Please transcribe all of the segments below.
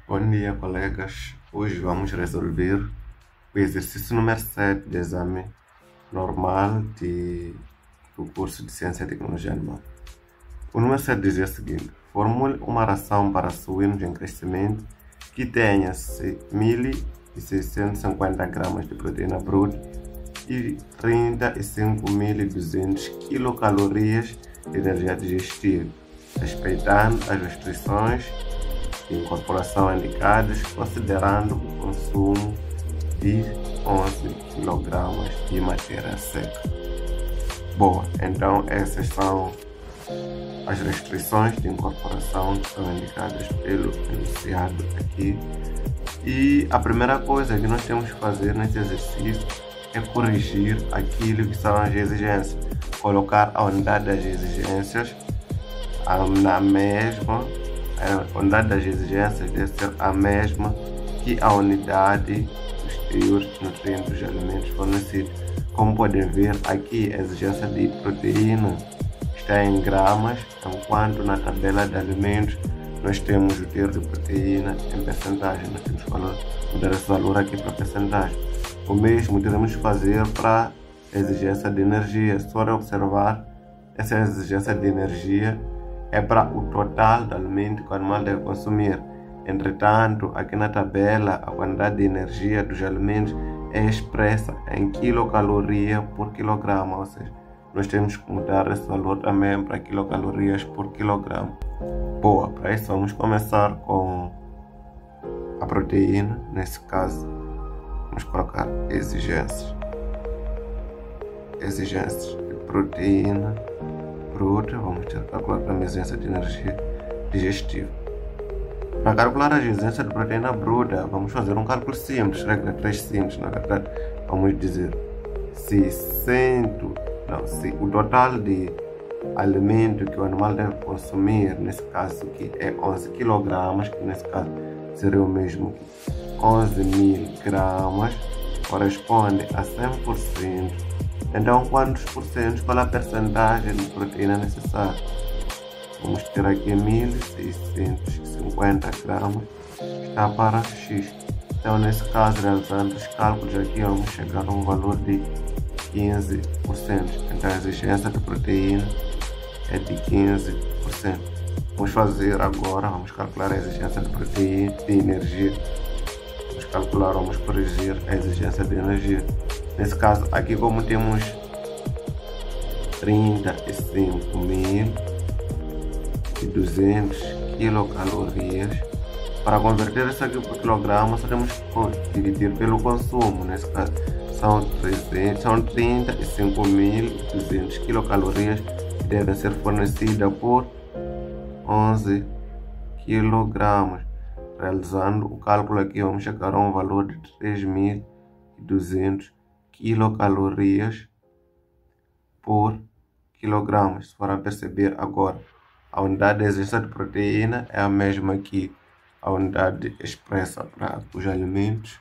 Bom dia, colegas. Hoje vamos resolver o exercício número 7 do exame normal do curso de Ciência e Tecnologia Animal. O número 7 diz o seguinte: formule uma ração para suínos em crescimento que tenha 1.650 gramas de proteína bruta e 35.200 quilocalorias de energia digestiva, respeitando as restrições de incorporação indicadas, considerando o consumo de 11 kg de matéria seca. Boa, então essas são as restrições de incorporação que são indicadas pelo enunciado aqui. E a primeira coisa que nós temos que fazer nesse exercício é corrigir aquilo que são as exigências, colocar a unidade das exigências na mesma. A unidade das exigências deve ser a mesma que a unidade dos teores nutrientes dos alimentos fornecidos. Como podem ver, aqui a exigência de proteína está em gramas, enquanto na tabela de alimentos nós temos o teor de proteína em percentagem. Nós temos que mudar esse valor aqui para percentagem. O mesmo teremos que fazer para a exigência de energia. Só observar, essa exigência de energia é para o total do alimento que o animal deve consumir. Entretanto, aqui na tabela, a quantidade de energia dos alimentos é expressa em quilocaloria por quilograma, ou seja, nós temos que mudar esse valor também para quilocalorias por quilograma. Boa, para isso vamos começar com a proteína. Nesse caso, vamos colocar exigências de proteína bruta. Vamos ter que calcular a exigência de energia digestiva. Para calcular a exigência de proteína bruta, vamos fazer um cálculo simples, regra 3 simples, na verdade. Vamos dizer se o total de alimento que o animal deve consumir, nesse caso aqui é 11 kg, que nesse caso seria o mesmo que 11.000 gramas, corresponde a 100%. Então, quantos por cento? Qual a percentagem de proteína necessária? Vamos ter aqui 1.650 gramas, está para X. Então, nesse caso, realizando os cálculos aqui, vamos chegar a um valor de 15%. Então, a exigência de proteína é de 15%. Vamos fazer agora, vamos calcular a exigência de proteína, de energia. Vamos corrigir a exigência de energia. Nesse caso, aqui como temos 35.200 quilocalorias, para converter isso aqui por quilograma, só temos que dividir pelo consumo. Nesse caso, são 35.200 quilocalorias que devem ser fornecidas por 11 quilogramas. Realizando o cálculo aqui, vamos chegar a um valor de 3.200 quilocalorias por quilograma. Se for a perceber agora, a unidade de exigência de proteína é a mesma que a unidade expressa para os alimentos,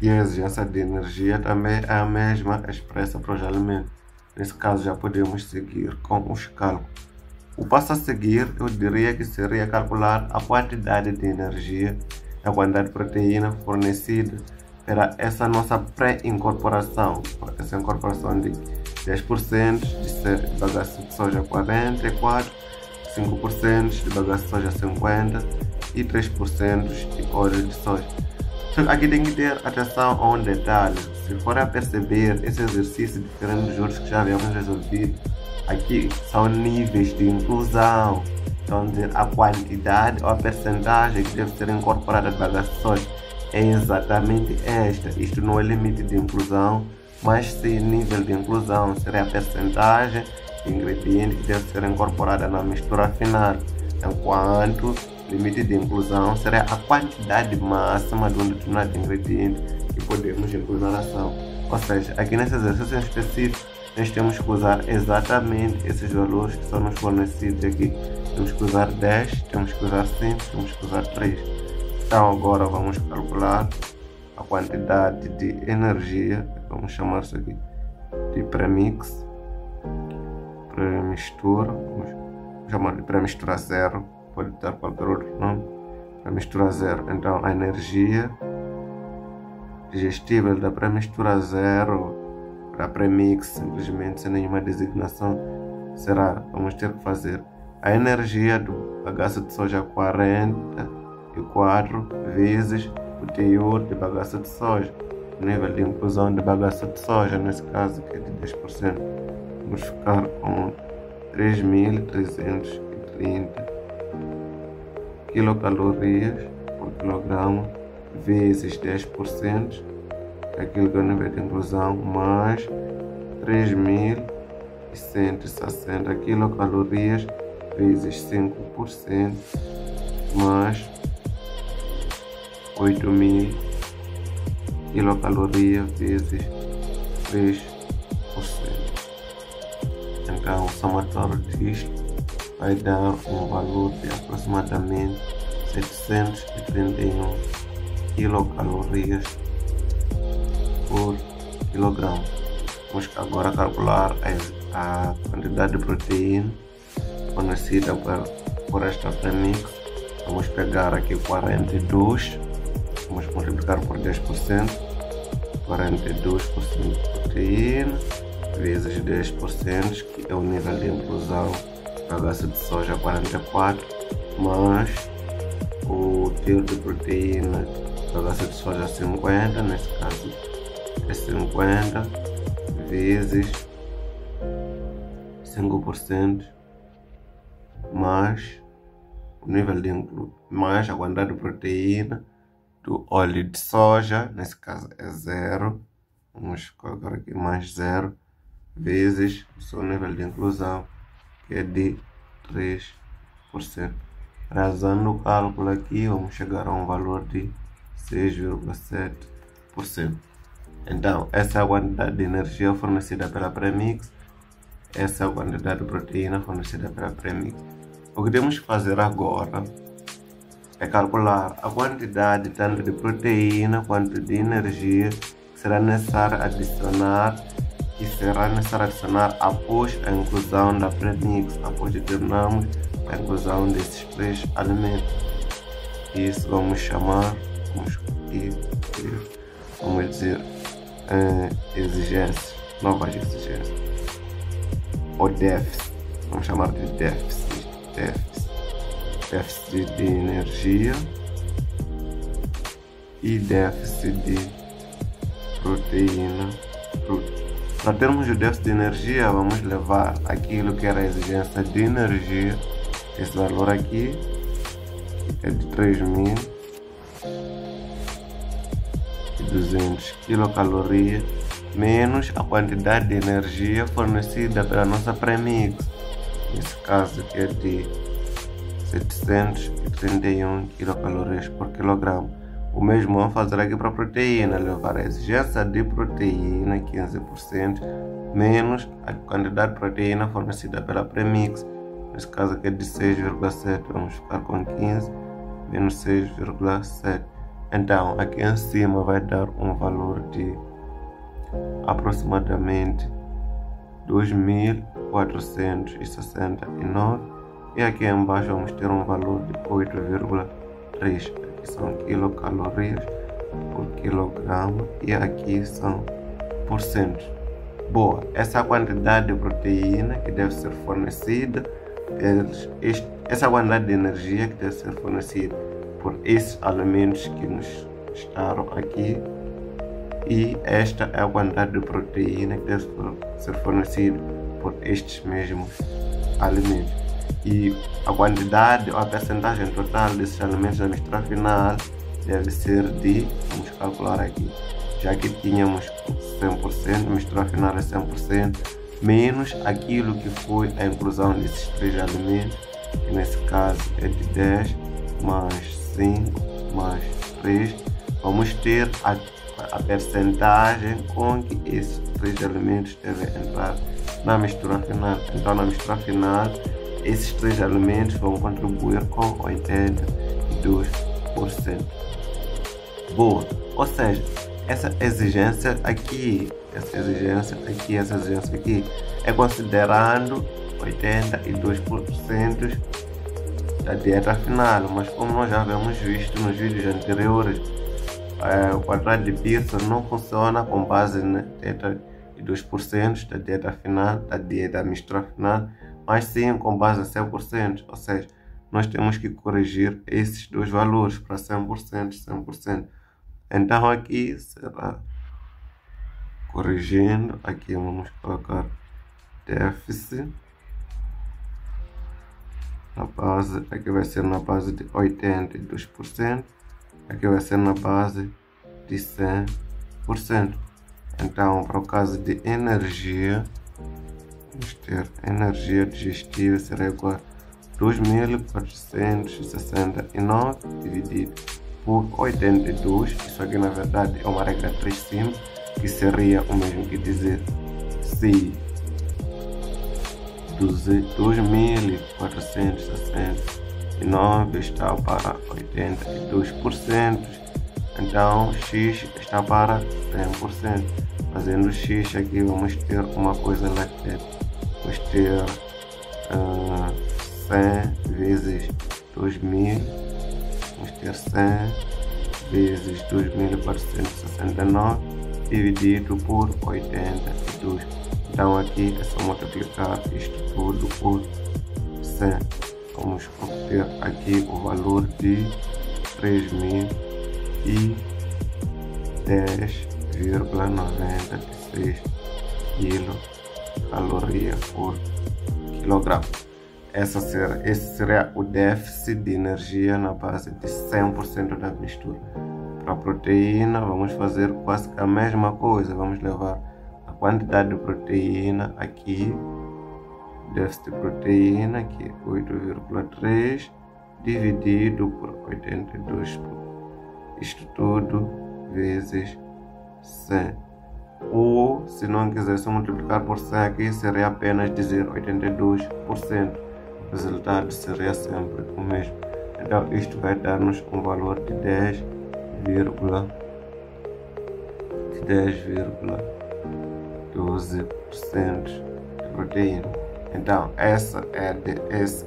e a exigência de energia também é a mesma expressa para os alimentos. Nesse caso, já podemos seguir com os cálculos. O passo a seguir, eu diria que seria calcular a quantidade de energia, a quantidade de proteína fornecida para essa nossa pré-incorporação. Essa incorporação de 10% de bagaço de soja 44%, 5% de bagaço de soja 50% e 3% de óleo de soja. Aqui tem que ter atenção a um detalhe. Se for a perceber, esse exercício, diferente dos outros que já havíamos resolvido, aqui são níveis de inclusão. Então, dizer a quantidade ou a percentagem que deve ser incorporada de bagaço de soja é exatamente esta. Isto não é limite de inclusão, mas sim nível de inclusão. Seria a percentagem de ingrediente que deve ser incorporada na mistura final, enquanto limite de inclusão seria a quantidade máxima de um determinado ingrediente que podemos incluir na ração. Ou seja, aqui nesse exercício em específico, nós temos que usar exatamente esses valores que são nos fornecidos aqui. Temos que usar 10, temos que usar 5, temos que usar 3. Então agora vamos calcular a quantidade de energia, vamos chamar isso aqui de premix, pré-mistura, vamos chamar de pré-mistura zero, pode dar qualquer outro nome, mistura zero. Então a energia digestível da pré-mistura zero para premix, simplesmente sem nenhuma designação, será, vamos ter que fazer a energia do bagaço de soja 44 vezes o teor de bagaço de soja, o nível de inclusão de bagaço de soja, nesse caso que é de 10%. Vamos ficar com 3.330 quilocalorias por quilograma vezes 10%, aquilo que é o nível de inclusão, mais 3.160 quilocalorias vezes 5%, mais 8.000 quilocalorias vezes 3%. Então, o somatório disto vai dar um valor de aproximadamente 731 quilocalorias por quilograma. Vamos agora calcular a quantidade de proteína fornecida por esta premix. Vamos pegar aqui 42, vamos multiplicar por 10%, 42% de proteína vezes 10%, que é o nível de inclusão da bagaço de soja 44, mais o teor de proteína da bagaço de soja 50, nesse caso é 50 vezes 5%, mais o nível de mais a quantidade de proteína do óleo de soja, nesse caso é 0, vamos colocar aqui mais 0, vezes o seu nível de inclusão, que é de 3%. Realizando o cálculo aqui, vamos chegar a um valor de 6,7%. Então, essa é a quantidade de energia fornecida pela premix, essa é a quantidade de proteína fornecida pela premix. O que temos que fazer agora é calcular a quantidade tanto de proteína quanto de energia que será necessário adicionar após a inclusão da premix, após determinarmos a inclusão desses três alimentos. Isso vamos chamar, vamos dizer, exigências, novas exigências, ou déficit, vamos chamar de déficit de energia e déficit de proteína bruta. Para termos o déficit de energia, vamos levar aquilo que era a exigência de energia, esse valor aqui é de 3.200 quilocalorias, menos a quantidade de energia fornecida pela nossa premix, nesse caso que é de 731 quilocalorias por quilograma. O mesmo vamos fazer aqui para a proteína, levar a exigência de proteína 15% menos a quantidade de proteína fornecida pela premix, nesse caso aqui é de 6,7, vamos ficar com 15 menos 6,7. Então aqui em cima vai dar um valor de aproximadamente 2.469 e aqui embaixo vamos ter um valor de 8,3, aqui são quilocalorias por quilograma e aqui são porcentos. Boa, essa é a quantidade de proteína que deve ser fornecida, essa quantidade de energia que deve ser fornecida por esses alimentos que nos estaram aqui, e esta é a quantidade de proteína que deve ser fornecida por estes mesmos alimentos. E a quantidade ou a percentagem total desses alimentos na mistura final deve ser de, vamos calcular aqui, já que tínhamos 100%, mistura final é 100%, menos aquilo que foi a inclusão desses três alimentos, que nesse caso é de 10 mais 5 mais 3, vamos ter a percentagem com que esses três alimentos devem entrar na mistura final. Então na mistura final esses três alimentos vão contribuir com 82%. Boa, ou seja, essa exigência aqui é considerando 82% da dieta final, mas como nós já havíamos visto nos vídeos anteriores, o quadrado de Pearson não funciona com base na dieta de 2% da dieta final, da mistura final, mas sim com base em 100%, ou seja, nós temos que corrigir esses dois valores para 100%, 100%. Então aqui será corrigindo, aqui vamos colocar déficit na base, aqui vai ser na base de 82%, aqui vai ser na base de 100%. Então, para o caso de energia, vamos ter energia digestiva será igual a 2.469 dividido por 82. Isso aqui na verdade é uma regra 3 simples, que seria o mesmo que dizer se 2.469 está para 82%, então x está para 100%. Fazendo x aqui vamos ter uma coisa latente, vamos ter 100 vezes 2.000, vamos ter 100 vezes 2.469 dividido por 82. Então aqui é só multiplicar isto tudo por 100. Vamos obter aqui o valor de 3.010,96 quilocaloria por quilograma. Esse seria o déficit de energia na base de 100% da mistura. Para a proteína, vamos fazer quase a mesma coisa. Vamos levar a quantidade de proteína aqui, déficit de proteína, que é 8,3, dividido por 82. Isto tudo vezes 100. Ou, se não quisesse multiplicar por 100 aqui, seria apenas dizer 82%. O resultado seria sempre o mesmo. Então, isto vai dar-nos um valor de 10,12% de proteína. Então, esse é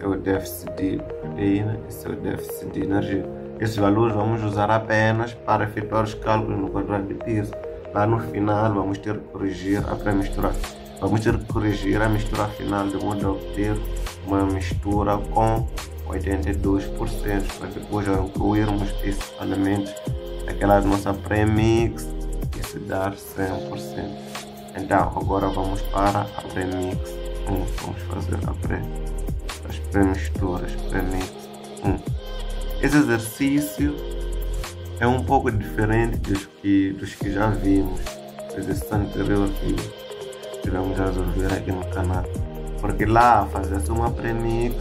o déficit de proteína, esse é o déficit de energia. Esses valores vamos usar apenas para efetuar os cálculos no quadrado de Pearson. Lá no final vamos ter que corrigir a pré-mistura. Vamos ter que corrigir a mistura final de modo a obter uma mistura com 82%, para depois incluirmos esses elementos naquela nossa pré-mix e se dar 100%. Então, agora vamos para a pré-mix 1. Vamos fazer as pré-misturas, pré-mix 1. Esse exercício é um pouco diferente dos que já vimos, no exercício anterior que tivemos a resolver aqui no canal. Porque lá fazia-se uma premix,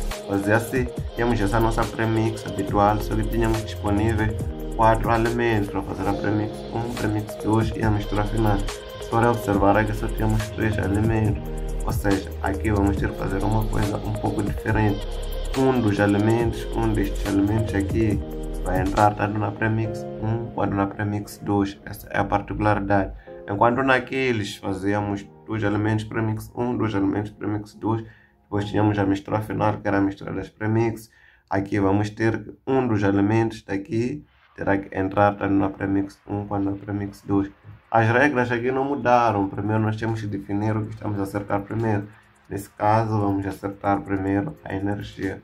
tínhamos essa nossa premix habitual, só que tínhamos disponíveis 4 elementos para fazer a premix 1, premix 2 e a mistura final. Se for observar aqui só temos 3 elementos, ou seja, aqui vamos ter que fazer uma coisa um pouco diferente. Um destes elementos aqui vai entrar tanto na premix 1 quanto na premix 2, essa é a particularidade. Enquanto naqueles fazíamos 2 elementos premix 1, 2 elementos premix 2, depois tínhamos a mistura final, que era a mistura das premix. Aqui vamos ter um dos elementos daqui terá que entrar tanto na premix 1 quanto na premix 2. As regras aqui não mudaram. Primeiro nós temos que definir o que estamos a acertar primeiro. Nesse caso vamos acertar primeiro a energia.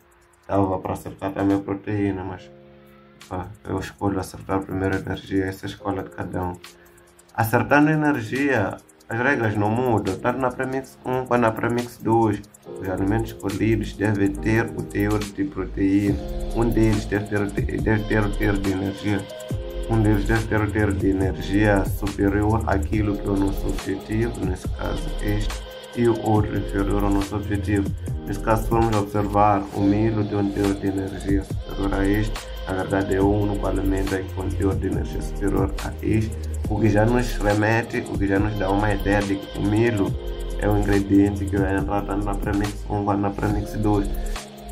Dava para acertar também a proteína, mas eu escolho acertar primeiro a energia. Essa é a escolha de cada um. Acertando a energia, as regras não mudam, tanto na premix 1 quanto na premix 2. Os alimentos escolhidos devem ter o teor de proteína. Um deles deve ter o teor de energia. Um deles deve ter o teor de energia superior àquilo que é o nosso objetivo, nesse caso este, e o outro inferior ao nosso objetivo. Nesse caso, se formos observar, o milho tem um teor de energia superior a este. Na verdade, é o único alimento com teor de energia superior a este. O que já nos remete, o que já nos dá uma ideia de que o milho é um ingrediente que vai entrar tanto na premix 1 quanto na premix 2.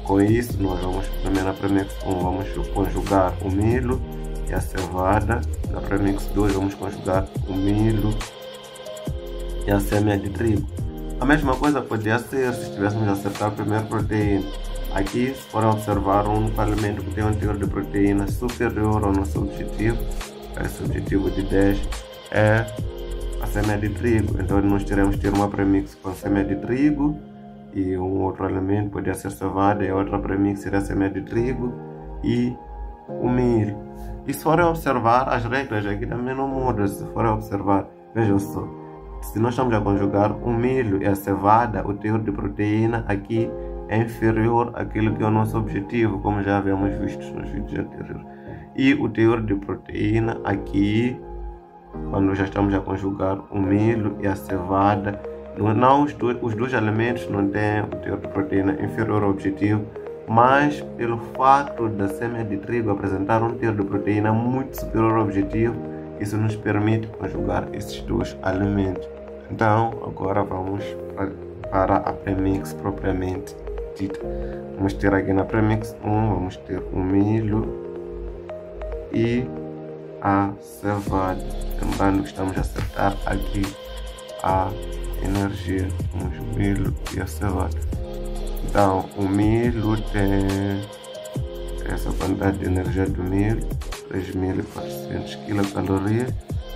Com isso, nós vamos, primeiro na premix 1, vamos conjugar o milho e a cevada. Na premix 2, vamos conjugar o milho e a semente de trigo. A mesma coisa podia ser se estivéssemos a acertar a primeira proteína. Aqui, se for observar, um único alimento que tem um teor de proteína superior ao nosso objetivo, esse objetivo de 10, é a semente de trigo. Então nós teremos ter uma premix com semente de trigo e um outro alimento poderia ser cevada, e a outra premix seria semente de trigo e o milho. E se forem observar, as regras aqui também não mudam. Se forem observar, vejam só, se nós estamos a conjugar o milho e a cevada, o teor de proteína aqui é inferior àquilo que é o nosso objetivo, como já havíamos visto nos vídeos anteriores. E o teor de proteína aqui, quando já estamos a conjugar o milho e a cevada, os dois alimentos não têm o teor de proteína inferior ao objetivo, mas pelo fato da semente de trigo apresentar um teor de proteína muito superior ao objetivo, isso nos permite conjugar esses dois alimentos. Então, agora vamos para a premix propriamente dita. Vamos ter aqui na premix 1, vamos ter o milho e a cevada. Lembrando que estamos a acertar aqui a energia, o milho e a cevada. Então, o milho tem essa quantidade de energia do milho, 3.400 kcal.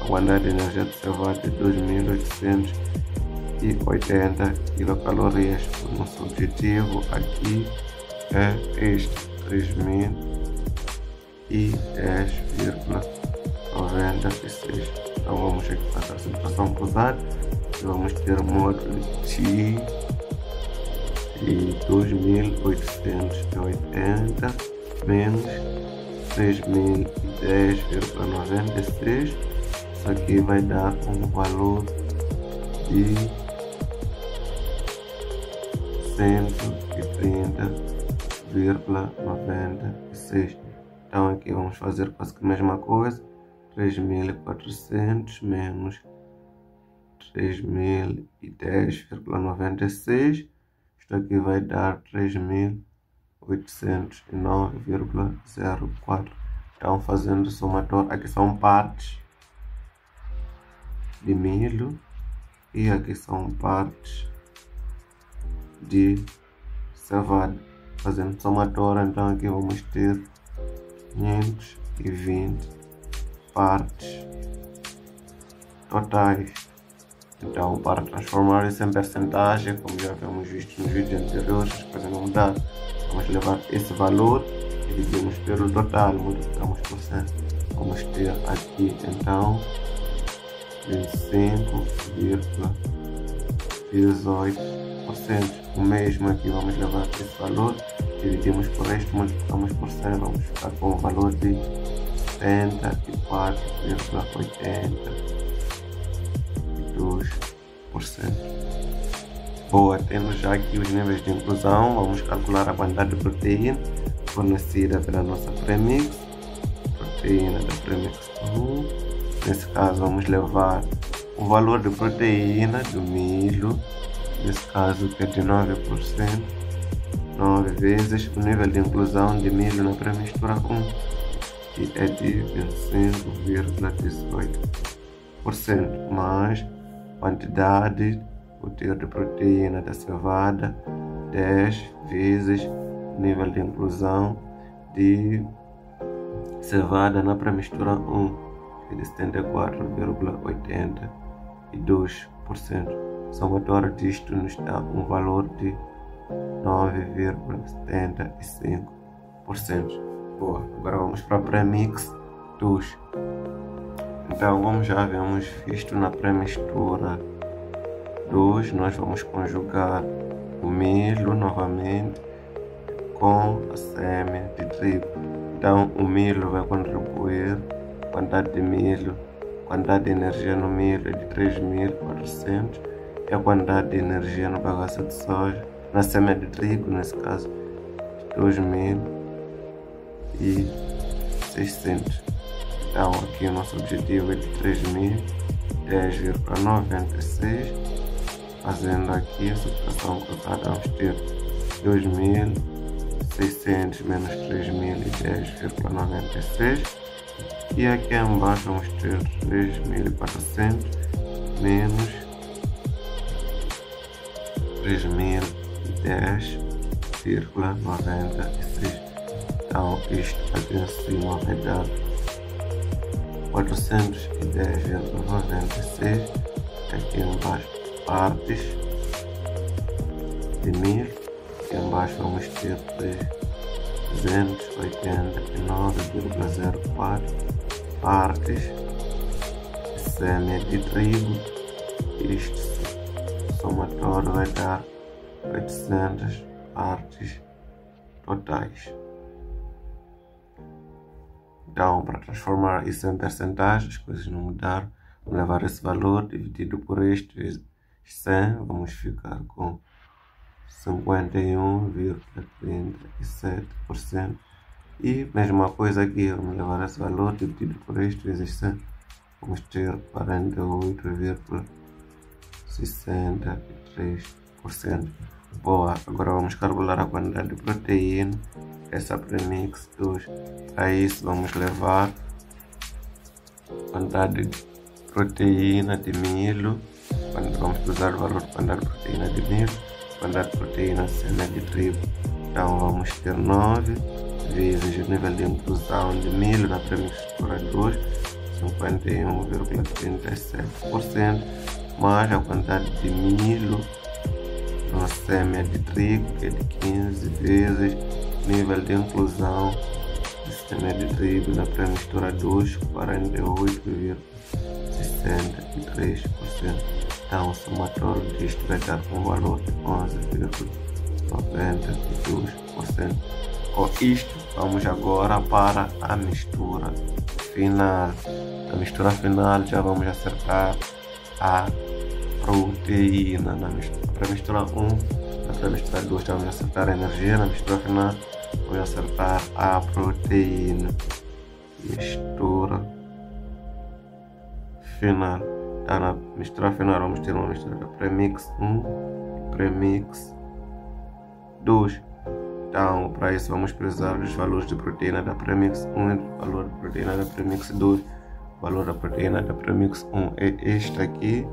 A quantidade de energia de cevada é 2.880 kcal. O nosso objetivo aqui é este, 3.010,96. Então vamos aqui para a situação cruzada e vamos ter módulo T e 2.880 menos 3.010,96. Isso aqui vai dar um valor de 130,96. Então aqui vamos fazer quase que a mesma coisa. 3.400 menos 3.010,96. Isto aqui vai dar 3.809,04. Então, fazendo o somatório, aqui são partes de milho e aqui são partes de cevada. Fazendo somatório, então aqui vamos ter 520 partes totais. Então, para transformar isso em percentagem, como já havíamos visto nos vídeos anteriores, as coisas não mudaram. Vamos levar esse valor e dividimos pelo total, multiplicamos por 100. Vamos ter aqui, então, 25,18%. O mesmo aqui, vamos levar esse valor, dividimos por este, multiplicamos por 100, vamos ficar com o valor de 74,82%. Boa, temos já aqui os níveis de inclusão. Vamos calcular a quantidade de proteína fornecida pela nossa premix. Proteína da premix 1. Nesse caso, vamos levar o valor de proteína do milho, nesse caso que é de 9%, 9 vezes o nível de inclusão de milho na pré-mistura 1, que é de 25,18%, mais quantidade, o teor de proteína da cevada, 10 vezes o nível de inclusão de cevada na pré-mistura 1, que é de 74,82%. Somatório disto nos dá um valor de 9,75%. Boa, agora vamos para a premix 2. Então, como já havíamos visto na pré-mistura 2, nós vamos conjugar o milho novamente com a semente de trigo. Então, o milho vai contribuir, quantidade de milho, quantidade de energia no milho é de 3.400 e a quantidade de energia no bagaço de soja, na semente de trigo, nesse caso, 2.600. Então, aqui o nosso objetivo é de 3.010,96. Fazendo aqui a subtração cruzada, vamos ter 2.600 menos 3.010,96. E aqui embaixo vamos ter 3.400 menos 3.010,96. 2,96. Então isto aqui em cima vai dar 410,96. Aqui embaixo partes de 1000. Aqui embaixo vamos ter 389,04 partes de semente de trigo. Isto somatório vai dar 800 partes totais. Então, para transformar isso em percentagem, as coisas não mudaram. Vamos levar esse valor dividido por este vezes 100, vamos ficar com 51,37%. E mesma coisa aqui, vamos levar esse valor dividido por este vezes 100, vamos ter 48,63%. Boa, agora vamos calcular a quantidade de proteína, essa premix 2. Para isso vamos levar a quantidade de proteína de milho, vamos usar o valor de quantidade de proteína de milho, quantidade de proteína de semente de trigo. Então vamos ter 9 vezes o nível de inclusão de milho na premixtura 2, 51,37%, mais a quantidade de milho na semente de trigo, que é de 15 vezes nível de inclusão de semente de trigo na pré-mistura 2, 48,63%. Então o somatório disto vai dar um valor de 11,92%. Com isto, vamos agora para a mistura final. Na mistura final já vamos acertar a proteína na mistura 1, na mistura 2 vamos acertar a energia, na mistura final vamos acertar a proteína. Mistura final. Então, na mistura final vamos ter uma mistura da premix 1 e premix 2. Então, para isso vamos precisar dos valores de proteína da premix 1 e do valor de proteína da premix 2. O valor da proteína da premix 1 é este aqui,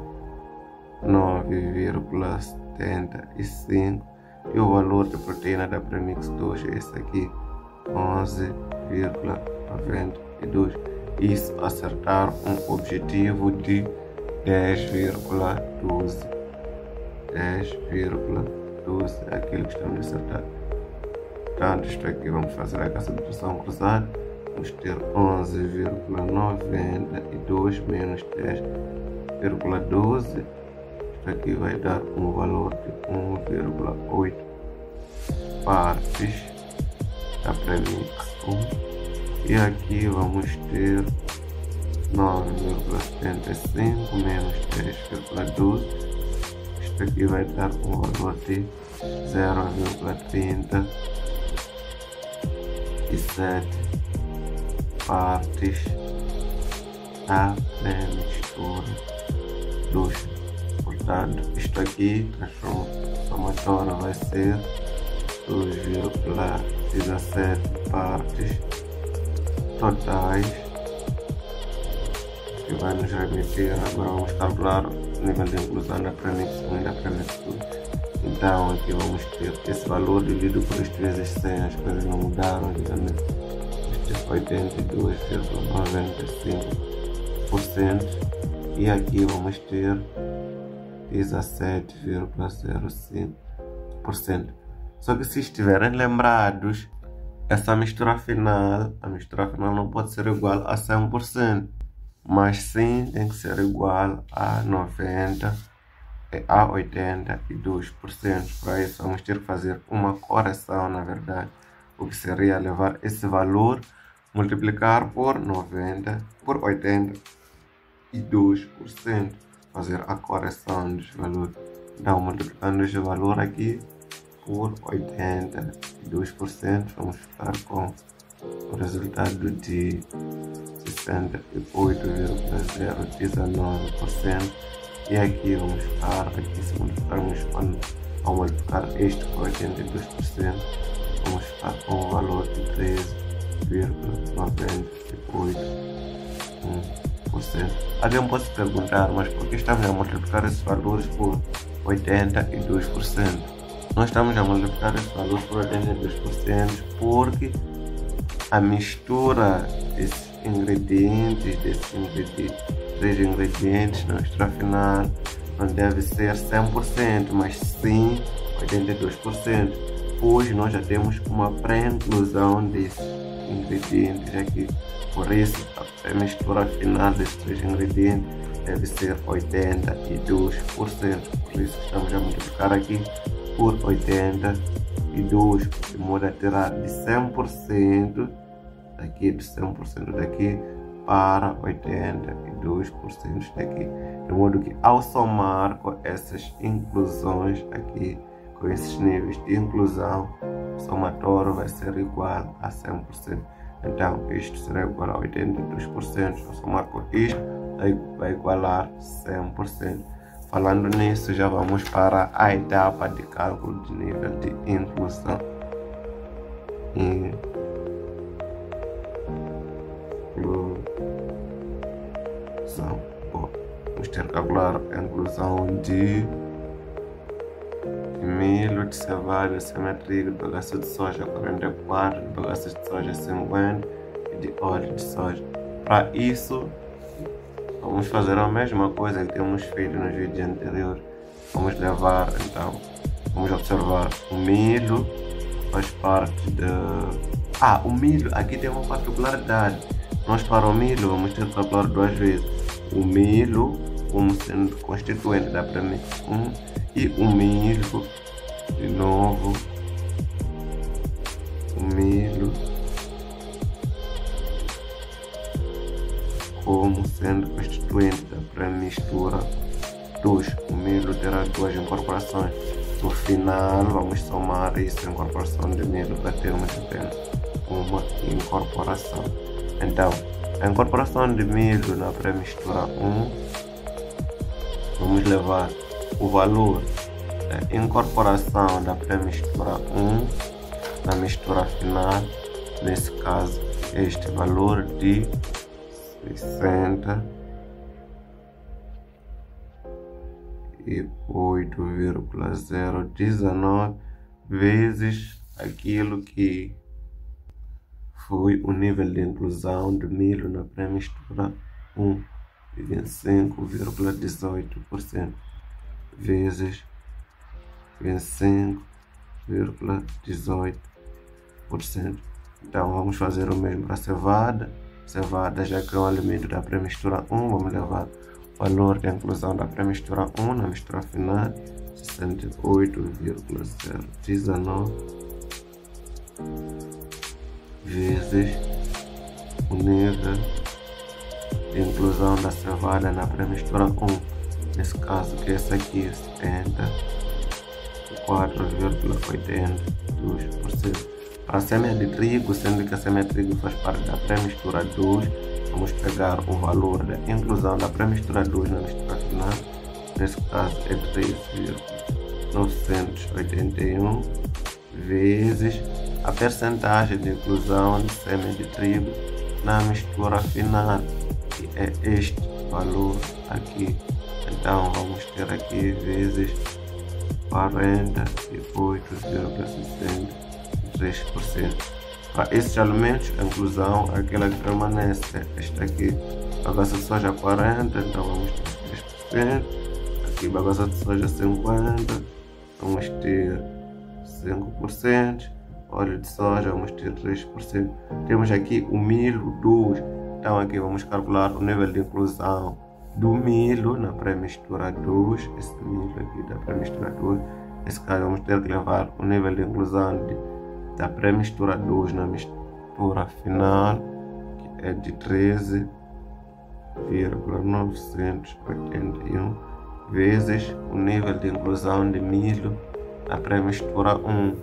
9,75, e o valor de proteína da premix 2 é esse aqui, 11,92. Isso acertar um objetivo de 10,12. 10,12 é aquilo que estamos a acertar. Portanto, isto aqui vamos fazer a subtração cruzada. Vamos ter 11,92 menos 10,12. Isto aqui vai dar um valor de 1,8 partes da premix 1. E aqui vamos ter 9,75 menos 10,12. Isto aqui vai dar um valor de 0,37 partes da pré-mistura 2. Portanto, isto aqui, a somatória vai ser 2,17 partes totais, que vai nos remitir. Agora vamos calcular o nível de inclusão da premix 1 e da premix 2. Então aqui vamos ter esse valor dividido por este vezes 100, as coisas não mudaram, digamos, este é 82,95%, e aqui vamos ter 17,05%. Só que se estiverem lembrados, essa mistura final, a mistura final não pode ser igual a 100%, mas sim tem que ser igual a 90% e a 82%. Para isso vamos ter que fazer uma correção, na verdade, o que seria levar esse valor, multiplicar por 90, por 82%, fazer a correção dos valores. Então, multiplicando este valor aqui por 82%, vamos ficar com o resultado de 68,019%. E aqui vamos ficar, aqui se multiplicarmos, ao multiplicar este por 82%, vamos ficar com o valor de 13,98%. Alguém pode se perguntar, mas por que estamos a multiplicar esses valores por 82%? Nós estamos a multiplicar esse valor por 82% porque a mistura desses ingredientes, três ingredientes na mistura final não deve ser 100%, mas sim 82%, pois nós já temos uma pré-inclusão desses ingredientes aqui. Por isso, a mistura final desses três ingredientes deve ser 82%. Por isso, estamos a multiplicar aqui por 82, de modo a tirar de 100% daqui, de 100% daqui para 82% daqui. De modo que ao somar com essas inclusões aqui, com esses níveis de inclusão, o somatório vai ser igual a 100%. Então, isto será igual a 82%. Ao somar com isto, vai igualar 100%. Falando nisso, já vamos para a etapa de cálculo de nível de inclusão. Bom, vamos ter que calcular a inclusão de milho, de cevada, semetrigo, de bagaço de soja 44, de bagaço de soja 50 e de óleo de soja. Para isso, vamos fazer a mesma coisa que temos feito nos vídeos anteriores. Vamos levar, então, vamos observar o milho, faz parte da... o milho, aqui tem uma particularidade. Nós para o milho vamos ter que calcular duas vezes. O milho como sendo constituinte da premissa 1 e o milho, de novo, o milho como sendo constituinte da pré-mistura 2. O milho terá duas incorporações. No final, vamos somar isso, a incorporação de milho, para termos apenas uma incorporação. Então, a incorporação de milho na pré-mistura 1, vamos levar o valor da incorporação da pré-mistura 1 na mistura final, nesse caso, este valor de 68,019 vezes aquilo que foi o nível de inclusão do milho na pré-mistura 1, 25,18%, vezes 25,18%. Então vamos fazer o mesmo para a cevada. Cevada, já que é um alimento da pré-mistura 1, vamos levar o valor da inclusão da pré-mistura 1 na mistura final, 68,019 vezes o nível de inclusão da cevada na pré-mistura 1, nesse caso que esse aqui é 74,82%. Para a semente de trigo, sendo que a semente de trigo faz parte da pré-mistura 2, vamos pegar o valor da inclusão da pré-mistura 2 na mistura final, nesse caso é 3,981 vezes a percentagem de inclusão de semente de trigo na mistura final, que é este valor aqui. Então vamos ter aqui vezes 48,63%. Para esses alimentos, a inclusão, aquela que permanece, esta aqui, bagaça de soja 40, então vamos ter 3%. Aqui, bagaça de soja 50, vamos ter 5%. Óleo de soja, vamos ter 3%. Temos aqui o milho 2, então aqui vamos calcular o nível de inclusão do milho na pré-mistura 2, esse milho aqui da pré-mistura 2. Nesse caso, vamos ter que levar o nível de inclusão da pré-mistura 2 na mistura final, que é de 13,981 vezes o nível de inclusão de milho na pré-mistura 1,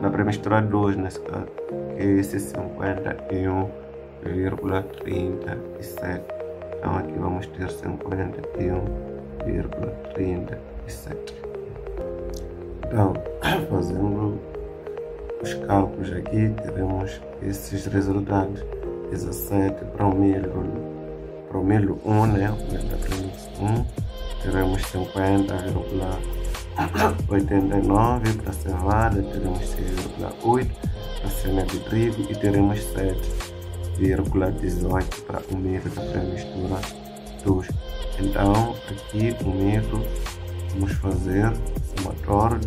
na pré-mistura 2, nesse caso, que é esse 51,37. Então aqui vamos ter 51,37. Então, fazendo os cálculos aqui, teremos esses resultados: 17 para o milho 1, né? O milho da premissa 1, teremos 50,47 89, para a cevada teremos 6,8, para a semente de trigo e teremos 7,18 para o milho da pré-mistura 2. Então aqui o milho vamos fazer somatório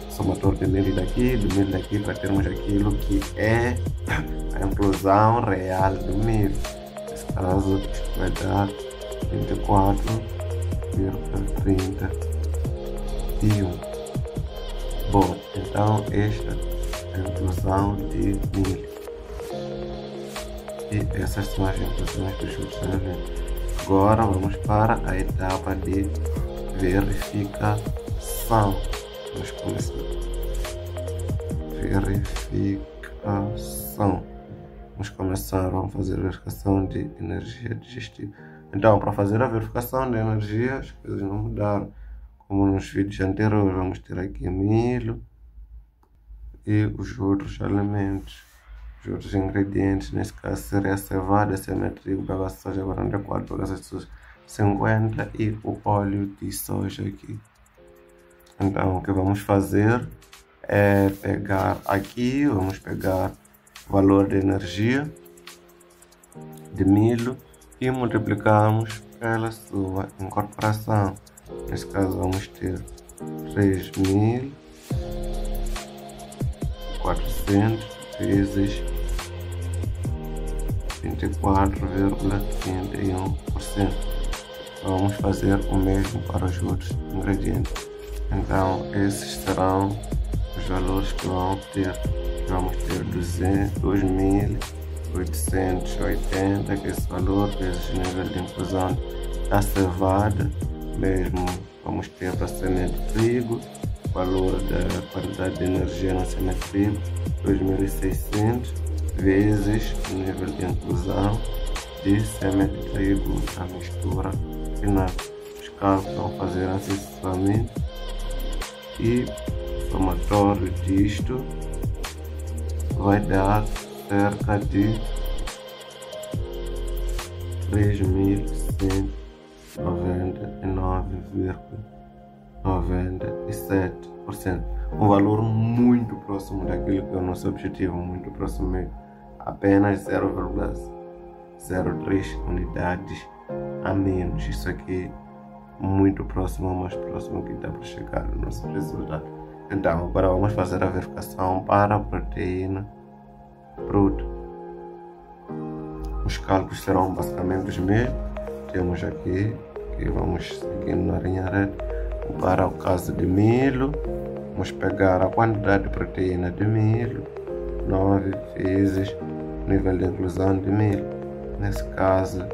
somatório de milho daqui, do milho daqui, para termos aquilo que é a inclusão real do milho. Nesse caso isto vai dar 24,31. Bom, então esta é a inclusão de milho. E essas são as inclusões dos juros. Agora vamos para a etapa de verificação. Vamos começar. Verificação. Vamos fazer a verificação de energia digestiva. Então, para fazer a verificação de energia, as coisas não mudaram. Como nos vídeos anteriores, vamos ter aqui milho e os outros elementos, os outros ingredientes. Nesse caso seria a cevada, semente de trigo, bagaço de soja 44, bagaço de soja 50 e o óleo de soja aqui. Então, o que vamos fazer é pegar aqui, vamos pegar o valor de energia de milho e multiplicamos pela sua incorporação. Nesse caso vamos ter 3.400 vezes 24,31%. Vamos fazer o mesmo para os outros ingredientes. Então esses serão os valores que vão obter. Vamos ter 2.880, que é esse valor, vezes o nível de inclusão da cevada. Mesmo vamos ter para a semente de trigo, o valor da quantidade de energia na semente de trigo, 2.600, vezes o nível de inclusão de semente de trigo na mistura final. Os cálculos vão fazer sucessivamente e o somatório disto vai dar cerca de 3.199,97%. Um valor muito próximo daquilo que é o nosso objetivo, muito próximo mesmo. Apenas 0,03 unidades a menos. Isso aqui muito próximo, ao mais próximo que dá para chegar no nosso resultado. Então agora vamos fazer a verificação para a proteína bruta. Os cálculos serão basicamente os mesmos. Temos aqui, que vamos seguir na linha reta. Para o caso de milho, vamos pegar a quantidade de proteína de milho, 9 vezes o nível de inclusão de milho. Nesse caso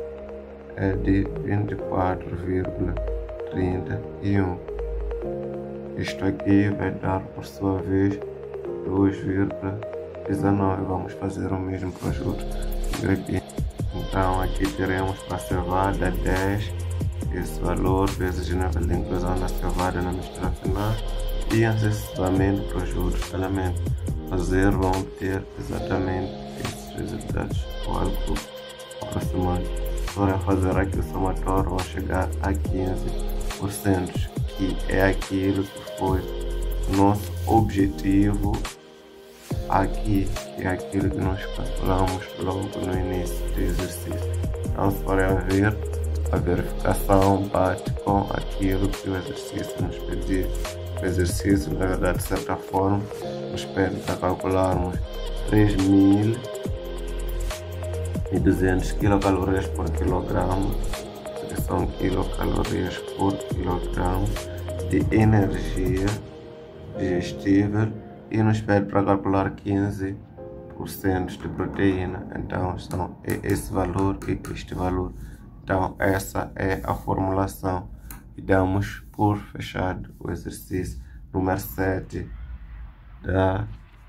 é de 24,31. Isto aqui vai dar, por sua vez, 2,19. Vamos fazer o mesmo para os outros ingredientes. Então aqui teremos para a cevada 10, esse valor vezes o nível de inclusão da cevada na mistura final, e sucessivamente para os outros elementos. Vão obter exatamente esses resultados, o cálculo aproximado. Para fazer aqui o somatório, vão chegar a 15%, que é aquilo que foi o nosso objetivo aqui, que é aquilo que nós calculamos logo no início do exercício. Então, se forem ver, a verificação bate com aquilo que o exercício nos pedia. O exercício, na verdade, de certa forma, nos pede para calcularmos 3.200 quilocalorias por quilograma, que são quilocalorias por quilograma de energia digestível, e nos pede para calcular 15% de proteína. Então é esse valor e este valor. Então essa é a formulação e damos por fechado o exercício número 7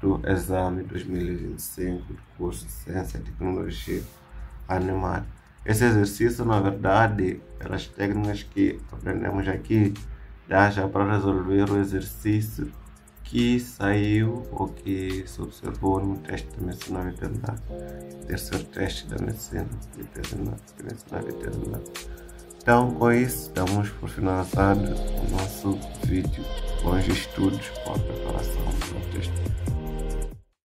do exame 2025 do curso de Ciência e Tecnologia Animal. Esse exercício, na verdade, pelas técnicas que aprendemos aqui, dá já para resolver o exercício que saiu ou que se observou no teste da medicina veterinária, terceiro teste da medicina veterinária. Então, com isso, damos por finalizado o nosso vídeo. Bons estudos para a preparação do texto.